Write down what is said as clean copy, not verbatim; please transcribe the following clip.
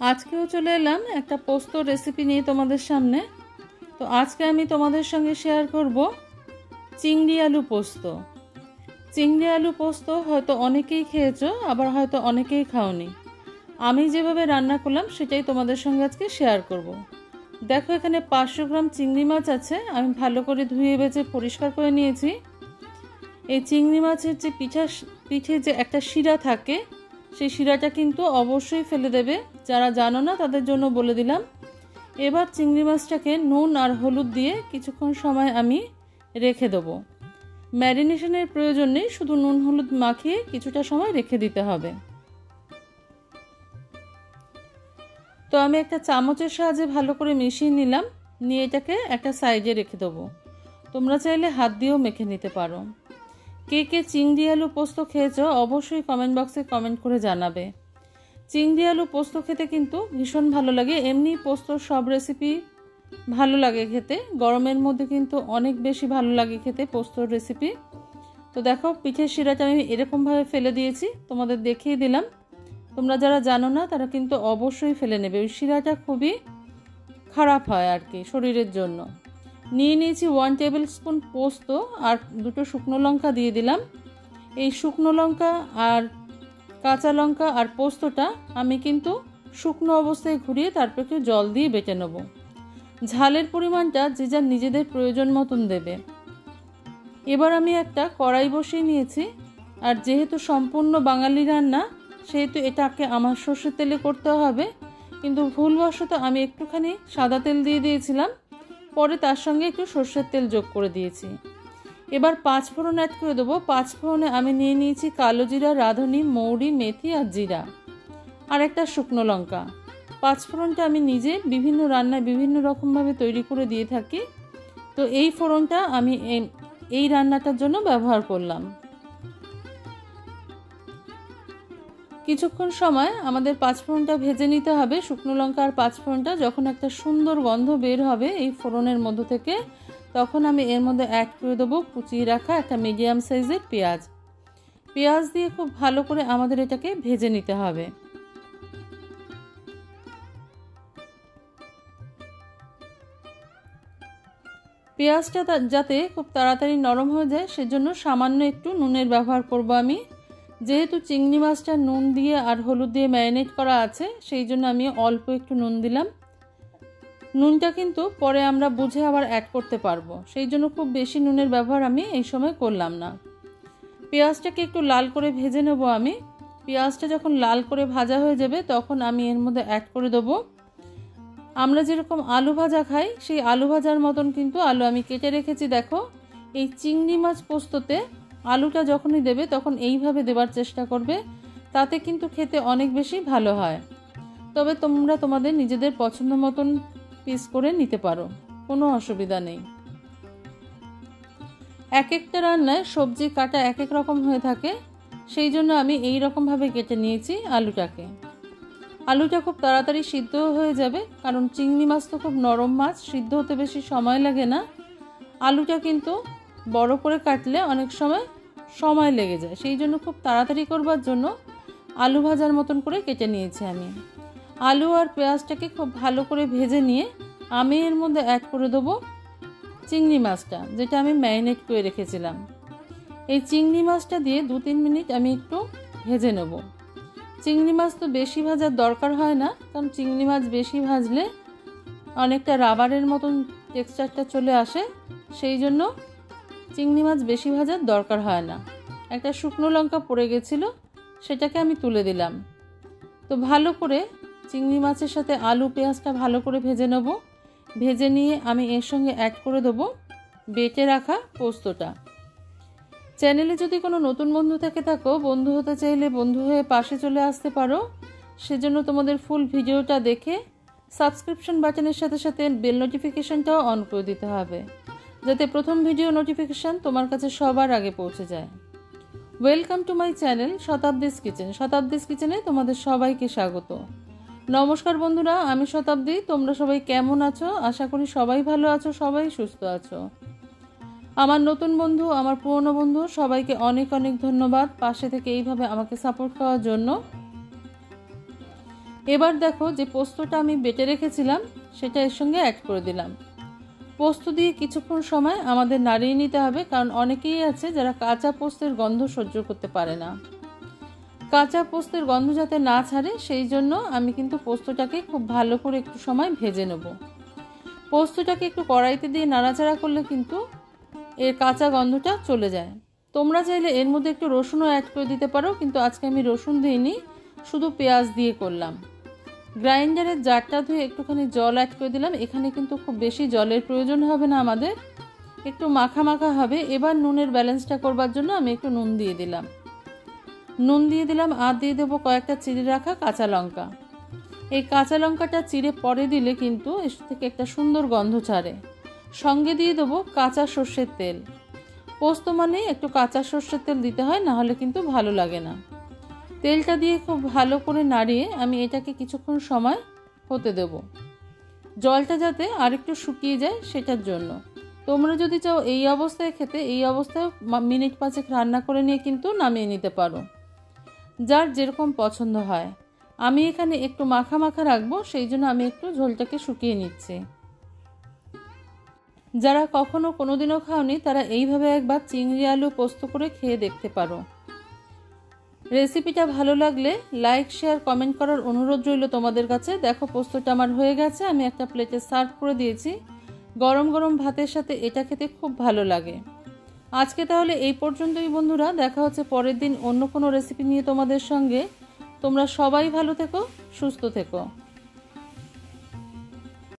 আজকেও চলে এলাম একটা পোস্ত রেসিপি নিয়ে তোমাদের সামনে। তো আজকে আমি তোমাদের সঙ্গে শেয়ার করব চিংড়ি আলু পোস্ত। চিংড়ি আলু পোস্ত হয়তো অনেকেই খেয়েছো, আবার হয়তো অনেকেই খাওনি। আমি যেভাবে রান্না করলাম সেটাই তোমাদের সঙ্গে আজকে শেয়ার করব। দেখো, এখানে 500 গ্রাম চিংড়ি মাছ আছে। আমি ভালো করে ধুয়ে বেছে পরিষ্কার করে নিয়েছি। এই চিংড়ি মাছের যে পিঠে যে একটা শিরা থাকে, সেই শিরাটা কিন্তু অবশ্যই ফেলে দেবে। যারা জানো না তাদের জন্য বলে দিলাম। এবার চিংড়ি মাছটাকে নুন আর হলুদ দিয়ে কিছুক্ষণ সময় আমি রেখে দেবো। ম্যারিনেশনের প্রয়োজন নেই, শুধু নুন হলুদ মাখিয়ে কিছুটা সময় রেখে দিতে হবে। তো আমি একটা চামচের সাহায্যে ভালো করে মিশিয়ে নিলাম, নিয়ে এটাকে একটা সাইডে রেখে দেবো। তোমরা চাইলে হাত দিয়েও মেখে নিতে পারো। কে কে চিংড়ি আলু পোস্ত খেয়েছো অবশ্যই কমেন্ট বক্সে কমেন্ট করে জানাবে। চিংড়ি আলু পোস্ত খেতে কিন্তু ভীষণ ভালো লাগে। এমনি পোস্ত সব রেসিপি ভালো লাগে খেতে, গরমের মধ্যে কিন্তু অনেক বেশি ভালো লাগে খেতে পোস্তর রেসিপি। তো দেখো, পিঠের শিরাটা আমি এরকমভাবে ফেলে দিয়েছি, তোমাদের দেখিয়ে দিলাম। তোমরা যারা জানো না তারা কিন্তু অবশ্যই ফেলে নেবে, ওই শিরাটা খুবই খারাপ হয় আর কি শরীরের জন্য। নিয়ে নিয়েছি 1 টেবিল স্পুন পোস্ত আর 2টো শুকনো লঙ্কা দিয়ে দিলাম। এই শুকনো লঙ্কা আর কাঁচা লঙ্কা আর পোস্তটা আমি কিন্তু শুকনো অবস্থায় ঘুরিয়ে তারপর একটু জল দিয়ে বেটে নেব। ঝালের পরিমাণটা যে যার নিজেদের প্রয়োজন মতন দেবে। এবার আমি একটা কড়াই বসিয়ে নিয়েছি, আর যেহেতু সম্পূর্ণ বাঙালি রান্না সেহেতু এটাকে আমার সর্ষের তেলে করতে হবে। কিন্তু ভুলবশত আমি একটুখানি সাদা তেল দিয়ে দিয়েছিলাম, পরে তার সঙ্গে একটু সর্ষের তেল যোগ করে দিয়েছি। এবার 5 ফোড়ন অ্যাড করে দেবো। 5 ফোড়নে আমি নিয়ে নিয়েছি কালো জিরা, রাঁধুনি, মৌরি, মেথি আর জিরা, আর একটা শুকনো লঙ্কা। 5 ফোড়নটা আমি নিজে বিভিন্ন রান্নায় বিভিন্ন রকমভাবে তৈরি করে দিয়ে থাকি। তো এই ফোড়নটা আমি এই রান্নাটার জন্য ব্যবহার করলাম। কিছুক্ষণ সময় আমাদের 5 ফোড়নটা ভেজে নিতে হবে। শুকনো লঙ্কা আর 5 ফোড়নটা যখন একটা সুন্দর গন্ধ বের হবে এই ফোড়নের মধ্য থেকে, তখন আমি এর মধ্যে অ্যাড করে দেবো কুচিয়ে রাখা একটা মিডিয়াম সাইজের পেঁয়াজ। পেঁয়াজ দিয়ে খুব ভালো করে আমাদের এটাকে ভেজে নিতে হবে। পেঁয়াজটা যাতে খুব তাড়াতাড়ি নরম হয়ে যায় সেজন্য সামান্য একটু নুনের ব্যবহার করব আমি। যেহেতু চিংড়ি মাছটা নুন দিয়ে আর হলুদ দিয়ে ম্যারিনেট করা আছে, সেই জন্য আমি অল্প একটু নুন দিলাম। নুনটা কিন্তু পরে আমরা বুঝে আবার অ্যাড করতে পারবো, সেই জন্য খুব বেশি নুনের ব্যবহার আমি এই সময় করলাম না। পেঁয়াজটাকে একটু লাল করে ভেজে নেব আমি। পেঁয়াজটা যখন লাল করে ভাজা হয়ে যাবে তখন আমি এর মধ্যে অ্যাড করে দেবো, আমরা যেরকম আলু ভাজা খাই সেই আলু ভাজার মতন কিন্তু আলু আমি কেটে রেখেছি। দেখো, এই চিংড়ি মাছ পোস্ততে আলুটা যখনই দেবে তখন এইভাবে দেবার চেষ্টা করবে, তাতে কিন্তু খেতে অনেক বেশি ভালো হয়। তবে তোমরা তোমাদের নিজেদের পছন্দ মতন পিস করে নিতে পারো, কোনো অসুবিধা নেই। এক একটা রান্নায় সবজি কাটা এক এক রকম হয়ে থাকে, সেই জন্য আমি এই রকমভাবে কেটে নিয়েছি আলুটাকে। আলুটা খুব তাড়াতাড়ি সিদ্ধ হয়ে যাবে, কারণ চিংড়ি মাছ তো খুব নরম মাছ, সিদ্ধ হতে বেশি সময় লাগে না। আলুটা কিন্তু বড় করে কাটলে অনেক সময় লেগে যায়, সেই জন্য খুব তাড়াতাড়ি করবার জন্য আলু ভাজার মতন করে কেটে নিয়েছি আমি। আলু আর পেঁয়াজটাকে খুব ভালো করে ভেজে নিয়ে আমি এর মধ্যে অ্যাড করে দেবো চিংড়ি মাছটা, যেটা আমি ম্যারিনেট করে রেখেছিলাম। এই চিংড়ি মাছটা দিয়ে 2-3 মিনিট আমি একটু ভেজে নেব। চিংড়ি মাছ তো বেশি ভাজার দরকার হয় না, কারণ চিংড়ি মাছ বেশি ভাজলে অনেকটা রাবারের মতন টেক্সচারটা চলে আসে, সেই জন্য চিংড়ি মাছ বেশি ভাজার দরকার হয় না। একটা শুকনো লঙ্কা পড়ে গেছিলো, সেটাকে আমি তুলে দিলাম। তো ভালো করে চিংড়ি মাছের সাথে আলু পেঁয়াজটা ভালো করে ভেজে নেব। ভেজে নিয়ে আমি এর সঙ্গে অ্যাড করে দেবো বেটে রাখা পোস্তটা। চ্যানেলে যদি কোনো নতুন বন্ধু থেকে থাকো, বন্ধু হতে চাইলে বন্ধু হয়ে পাশে চলে আসতে পারো। সেজন্য তোমাদের ফুল ভিডিওটা দেখে সাবস্ক্রিপশন বাটনের সাথে সাথে বেল নোটিফিকেশনটাও অন করে দিতে হবে, যাতে প্রথম ভিডিও নোটিফিকেশান তোমার কাছে সবার আগে পৌঁছে যায়। Welcome to my channel Shatabdi's kitchen. Shatabdi's কিচেনে তোমাদের সবাইকে স্বাগত। নমস্কার বন্ধুরা, আমি শতাব্দী। তোমরা সবাই কেমন আছো? আশা করি সবাই ভালো আছো, সবাই সুস্থ আছো। আমার নতুন বন্ধু, আমার পুরনো বন্ধু, সবাইকে অনেক অনেক ধন্যবাদ পাশে থেকে এইভাবে আমাকে সাপোর্ট করার জন্য। এবার দেখো যে পোস্তটা আমি বেটে রেখেছিলাম সেটা এর সঙ্গে অ্যাড করে দিলাম। পোস্ত দিয়ে কিছুক্ষণ সময় আমাদের নাড়িয়ে নিতে হবে, কারণ অনেকেই আছে যারা কাঁচা পোস্তের গন্ধ সহ্য করতে পারে না। কাঁচা পোস্তের গন্ধ যাতে না ছাড়ে সেই জন্য আমি কিন্তু পোস্তটাকে খুব ভালো করে একটু সময় ভেজে নেব। পোস্তটাকে একটু কড়াইতে দিয়ে নাড়াচাড়া করলে কিন্তু এর কাঁচা গন্ধটা চলে যায়। তোমরা চাইলে এর মধ্যে একটু রসুনও অ্যাড করে দিতে পারো, কিন্তু আজকে আমি রসুন দিইনি, শুধু পেঁয়াজ দিয়ে করলাম। গ্রাইন্ডারের জারটা ধুয়ে একটুখানি জল অ্যাড করে দিলাম। এখানে কিন্তু খুব বেশি জলের প্রয়োজন হবে না, আমাদের একটু মাখা মাখা হবে। এবার নুনের ব্যালেন্সটা করবার জন্য আমি একটু নুন দিয়ে দিলাম। আর দিয়ে দেবো কয়েকটা চিড়ে রাখা কাঁচা লঙ্কা। এই কাঁচা লঙ্কাটা চিড়ে পরে দিলে কিন্তু এর থেকে একটা সুন্দর গন্ধ ছাড়ে। সঙ্গে দিয়ে দেবো কাঁচা সর্ষের তেল। পোস্ত মানে একটু কাঁচা সর্ষের তেল দিতে হয়, না হলে কিন্তু ভালো লাগে না। তেলটা দিয়ে খুব ভালো করে নাড়িয়ে আমি এটাকে কিছুক্ষণ সময় হতে দেব, জলটা যাতে আরেকটু শুকিয়ে যায় সেটার জন্য। তোমরা যদি চাও এই অবস্থায় খেতে, এই অবস্থায় মিনিট 5 রান্না করে নিয়ে কিন্তু নামিয়ে নিতে পারো, যার যেরকম পছন্দ হয়। আমি এখানে একটু মাখা মাখা রাখবো, সেই জন্য আমি একটু ঝোলটাকে শুকিয়ে নিচ্ছি। যারা কখনো কোনোদিনও খাওনি তারা এইভাবে একবার চিংড়ি আলু পোস্ত করে খেয়ে দেখতে পারো। রেসিপিটা ভালো লাগলে লাইক, শেয়ার, কমেন্ট করার অনুরোধ রইল তোমাদের কাছে। দেখো পোস্তটা আমার হয়ে গেছে, আমি একটা প্লেটে সার্ভ করে দিয়েছি। গরম গরম ভাতের সাথে এটা খেতে খুব ভালো লাগে। আজকে তাহলে এই পর্যন্তই বন্ধুরা, দেখা হচ্ছে পরের দিন অন্য কোনো রেসিপি নিয়ে তোমাদের সঙ্গে। তোমরা সবাই ভালো থেকো, সুস্থ থেকো।